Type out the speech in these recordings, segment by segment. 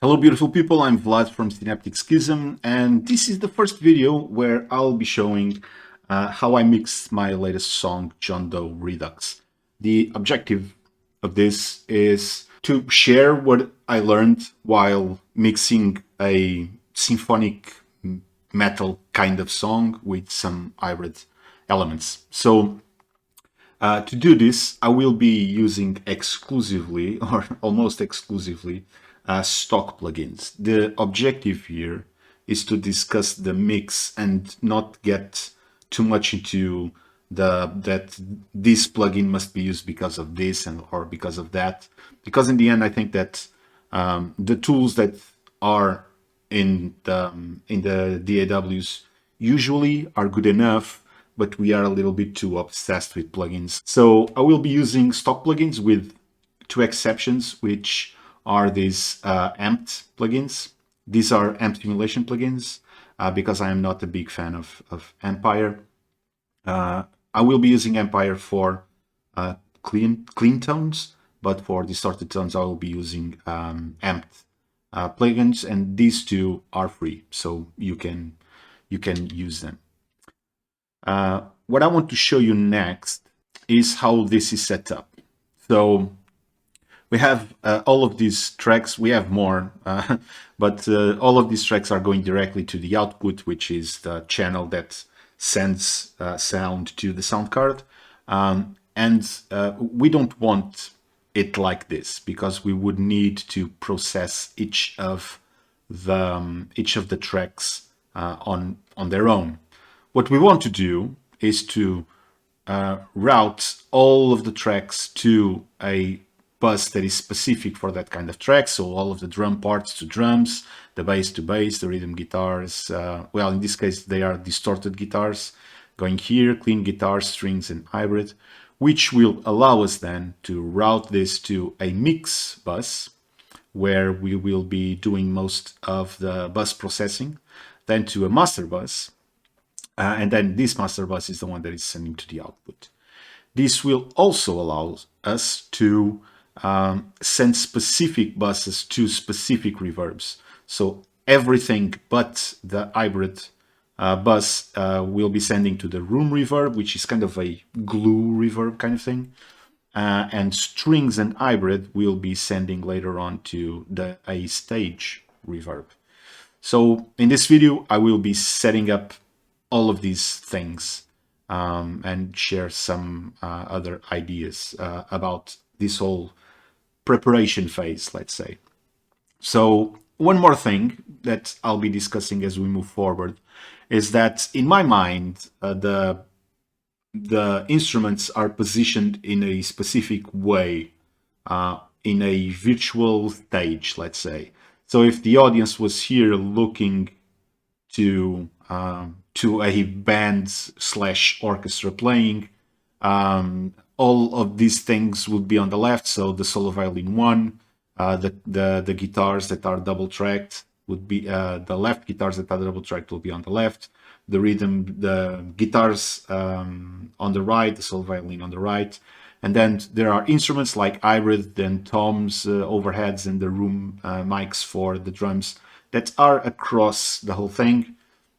Hello beautiful people, I'm Vlad from Synaptic Schism, and this is the first video where I'll be showing how I mixed my latest song, John Doe Redux. The objective of this is to share what I learned while mixing a symphonic metal kind of song with some hybrid elements. So to do this, I will be using exclusively, or almost exclusively, stock plugins. The objective here is to discuss the mix and not get too much into that this plugin must be used because of this and or because of that. Because in the end, I think that the tools that are in the DAWs usually are good enough, but we are a little bit too obsessed with plugins. So I will be using stock plugins with two exceptions, which are these amped plugins. These are amp simulation plugins because I am not a big fan of Empire. I will be using Empire for clean tones, but for distorted tones, I will be using amped plugins, and these two are free, so you can use them. What I want to show you next is how this is set up. So we have all of these tracks. We have more, but all of these tracks are going directly to the output, which is the channel that sends sound to the sound card. And we don't want it like this because we would need to process each of the tracks on their own. What we want to do is to route all of the tracks to a bus that is specific for that kind of track. So all of the drum parts to drums, the bass to bass, the rhythm guitars. Well, in this case, they are distorted guitars going here, clean guitars, strings, and hybrid, which will allow us then to route this to a mix bus where we will be doing most of the bus processing, then to a master bus, and then this master bus is the one that is sending to the output. This will also allow us to send specific buses to specific reverbs. So everything but the hybrid bus will be sending to the room reverb, which is kind of a glue reverb kind of thing. And strings and hybrid will be sending later on to a stage reverb. So in this video, I will be setting up all of these things and share some other ideas about this whole preparation phase, let's say. So one more thing that I'll be discussing as we move forward is that in my mind, the instruments are positioned in a specific way in a virtual stage, let's say. So if the audience was here looking to a band / orchestra playing, all of these things would be on the left. So the solo violin 1, the guitars that are double tracked would be the left guitars that are double tracked will be on the left. The rhythm, the guitars on the right, the solo violin on the right. And then there are instruments like hybrid, then toms, overheads, and the room mics for the drums that are across the whole thing.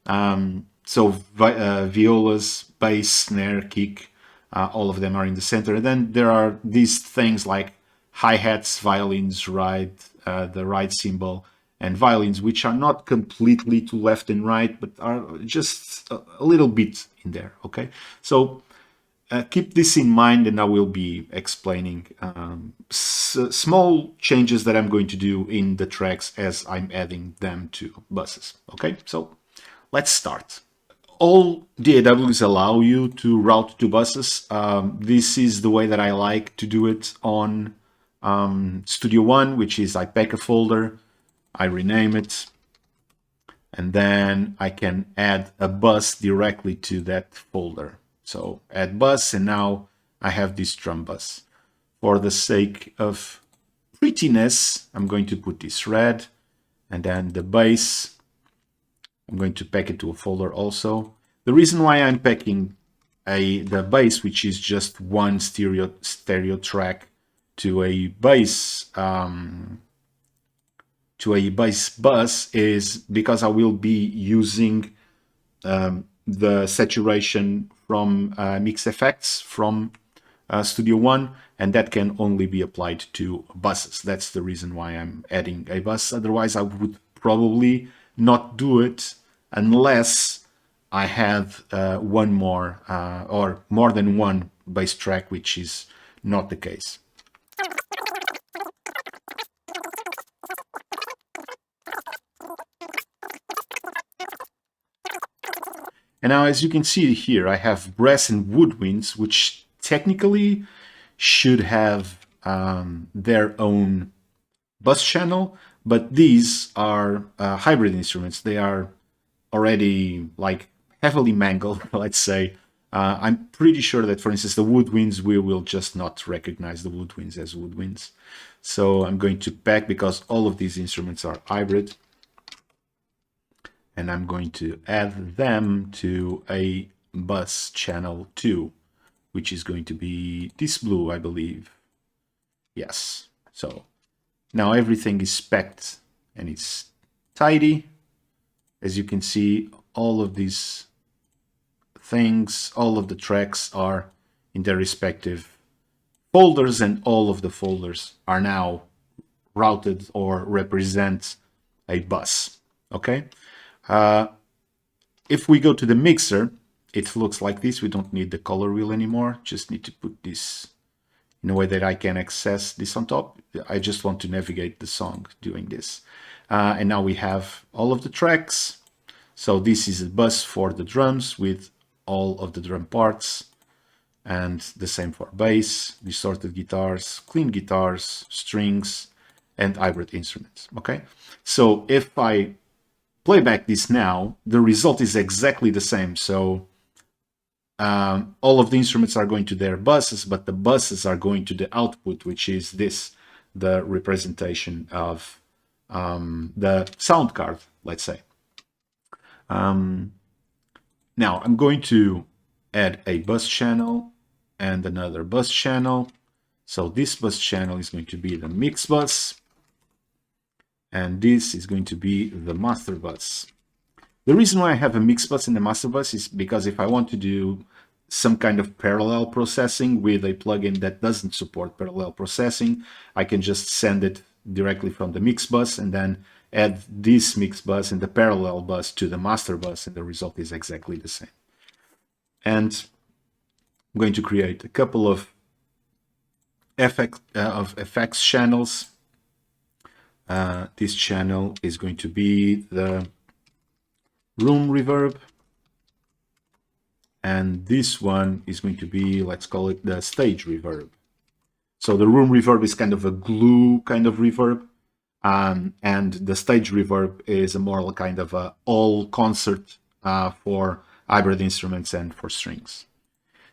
So violas, bass, snare, kick, all of them are in the center. And then there are these things like hi-hats, violins, the right cymbal, and violins, which are not completely to left and right, but are just a little bit in there, okay? So keep this in mind, and I will be explaining small changes that I'm going to do in the tracks as I'm adding them to buses, okay? So let's start. All DAWs allow you to route to buses. This is the way that I like to do it on Studio One, which is I pack a folder, I rename it, and then I can add a bus directly to that folder. So add bus, and now I have this drum bus. For the sake of prettiness, I'm going to put this red, and then the bass, I'm going to pack it to a folder also. The reason why I'm packing the bass, which is just one stereo track, to a bass to a bass bus is because I will be using the saturation from Mix Effects from Studio One, and that can only be applied to buses. That's the reason why I'm adding a bus. Otherwise, I would probably not do it unless I have one more or more than one bass track, which is not the case. And now, as you can see here, I have brass and woodwinds, which technically should have their own bus channel, but these are hybrid instruments. They are already like heavily mangled, let's say. I'm pretty sure that, for instance, the woodwinds, we will just not recognize the woodwinds as woodwinds. So I'm going to pack, because all of these instruments are hybrid, and I'm going to add them to a bus channel 2, which is going to be this blue, I believe. Yes. So now everything is specced and it's tidy. As you can see, all of these things, all of the tracks are in their respective folders, and all of the folders are now routed or represent a bus. Okay. If we go to the mixer, it looks like this. We don't need the color wheel anymore. Just need to put this in a way that I can access this on top. I just want to navigate the song doing this. And now we have all of the tracks. So this is a bus for the drums with all of the drum parts, and the same for bass, distorted guitars, clean guitars, strings, and hybrid instruments. Okay, so if I play back this now, the result is exactly the same. So all of the instruments are going to their buses, but the buses are going to the output, which is this, the representation of the sound card, let's say. Now I'm going to add a bus channel and another bus channel. So this bus channel is going to be the mix bus, and this is going to be the master bus. The reason why I have a mix bus and a master bus is because if I want to do some kind of parallel processing with a plugin that doesn't support parallel processing, I can just send it directly from the mix bus and then add this mix bus and the parallel bus to the master bus, and the result is exactly the same. And I'm going to create a couple of effects channels. This channel is going to be the room reverb, and this one is going to be, let's call it the stage reverb. So the room reverb is kind of a glue kind of reverb, and the stage reverb is a more kind of a all concert for hybrid instruments and for strings.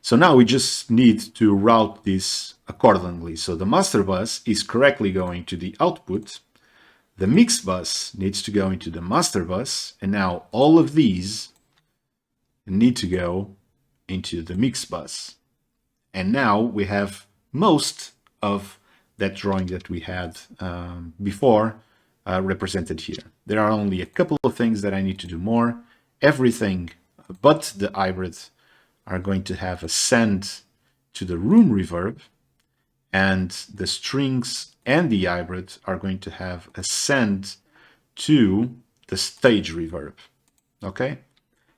So now we just need to route this accordingly. So the master bus is correctly going to the output, the mix bus needs to go into the master bus, and now all of these need to go into the mix bus. And now we have most of that drawing that we had before represented here. There are only a couple of things that I need to do more. Everything but the hybrid are going to have a send to the room reverb, and the strings and the hybrid are going to have a send to the stage reverb. Okay,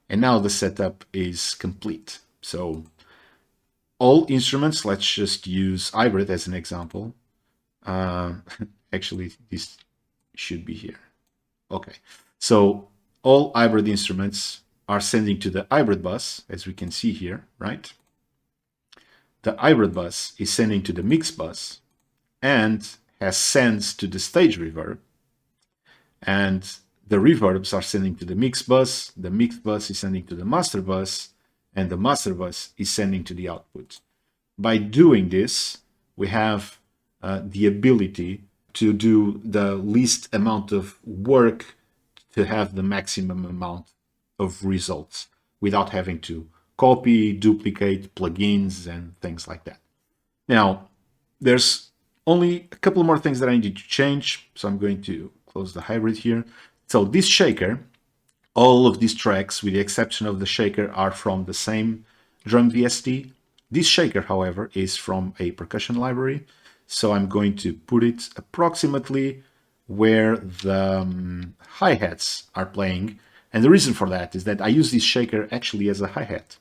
and now the setup is complete. So all instruments, let's just use hybrid as an example. Actually, this should be here. Okay, so all hybrid instruments are sending to the hybrid bus, as we can see here, right? The hybrid bus is sending to the mix bus and has sends to the stage reverb, and the reverbs are sending to the mix bus is sending to the master bus, and the master bus is sending to the output. By doing this, we have the ability to do the least amount of work to have the maximum amount of results without having to copy, duplicate plugins and things like that. Now, there's only a couple more things that I need to change. So I'm going to close the hybrid here. So this shaker, all of these tracks, with the exception of the shaker, are from the same drum VST. This shaker, however, is from a percussion library. So I'm going to put it approximately where the hi-hats are playing. And the reason for that is that I use this shaker actually as a hi-hat.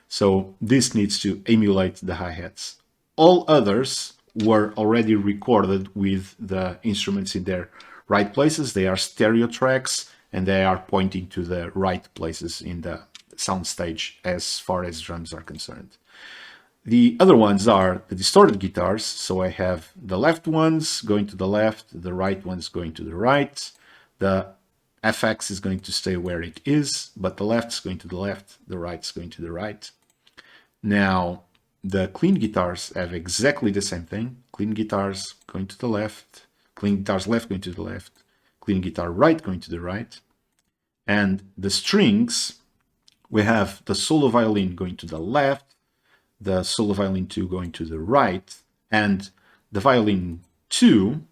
So this needs to emulate the hi-hats. All others were already recorded with the instruments in their right places. They are stereo tracks and they are pointing to the right places in the soundstage as far as drums are concerned. The other ones are the distorted guitars. So I have the left ones going to the left, the right ones going to the right. The FX is going to stay where it is, but the left is going to the left, the right is going to the right. Now, the clean guitars have exactly the same thing. Clean guitars going to the left, clean guitars left going to the left, clean guitar right going to the right. And the strings, we have the solo violin going to the left, the solo violin 2 going to the right, and the violin 2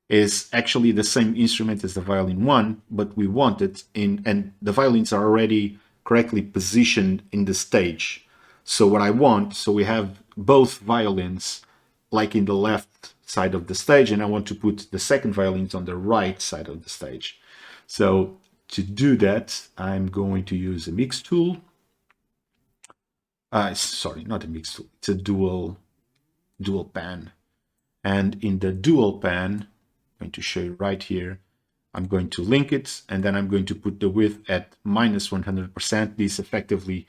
is actually the same instrument as the violin 1, but we want it in, and the violins are already correctly positioned in the stage. So what I want, so we have both violins like in the left side of the stage, and I want to put the second violins on the right side of the stage. So to do that, I'm going to use a mix tool. Sorry, not a mix tool. It's a dual pan. And in the dual pan, I'm going to show you right here, I'm going to link it, and then I'm going to put the width at minus 100%. This effectively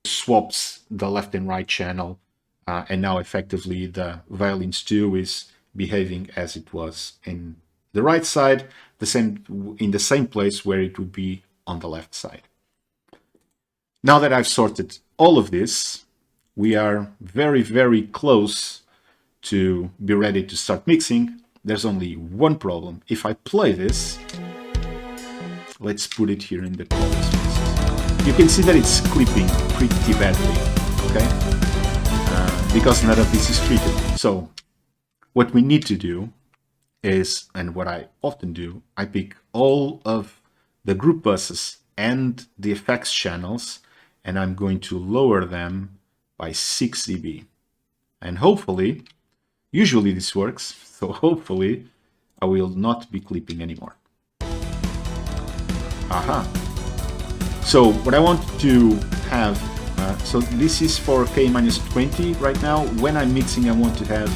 swaps the left and right channel, and now effectively the violins 2 is behaving as it was in the right side, in the same place where it would be on the left side. Now that I've sorted all of this, we are very, very close to be ready to start mixing. There's only one problem. If I play this, let's put it here in the chorus. You can see that it's clipping pretty badly, okay? Because none of this is treated. So what we need to do is, and what I often do, I pick all of the group buses and the effects channels, and I'm going to lower them by 6 dB. And hopefully, usually this works, so hopefully I will not be clipping anymore. Aha. So what I want to have, so this is for K minus 20 right now. When I'm mixing, I want to have,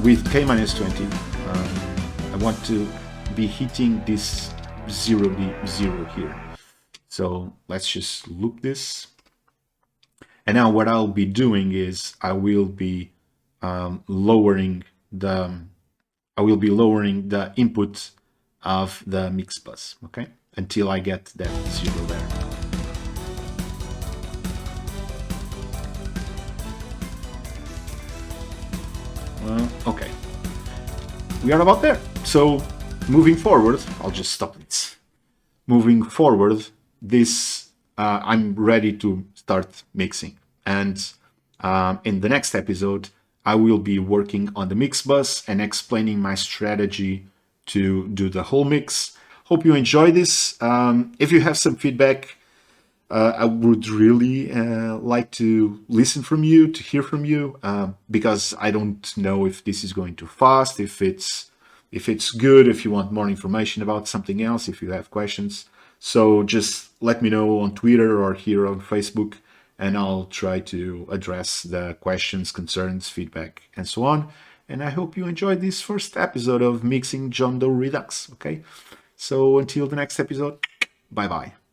with K minus 20, I want to be hitting this 0 here. So let's just loop this. And now what I'll be doing is I will be lowering the input of the mix bus, okay, until I get that 0 there. Okay, we are about there. So moving forward, I'll just stop this. Moving forward, this I'm ready to start mixing, and in the next episode I will be working on the mix bus and explaining my strategy to do the whole mix. Hope you enjoy this. If you have some feedback, I would really like to listen from you, to hear from you, because I don't know if this is going too fast, if it's good, if you want more information about something else, if you have questions. So just let me know on Twitter or here on Facebook, and I'll try to address the questions, concerns, feedback, and so on. And I hope you enjoyed this first episode of Mixing John Doe Redux, okay? So until the next episode, bye-bye.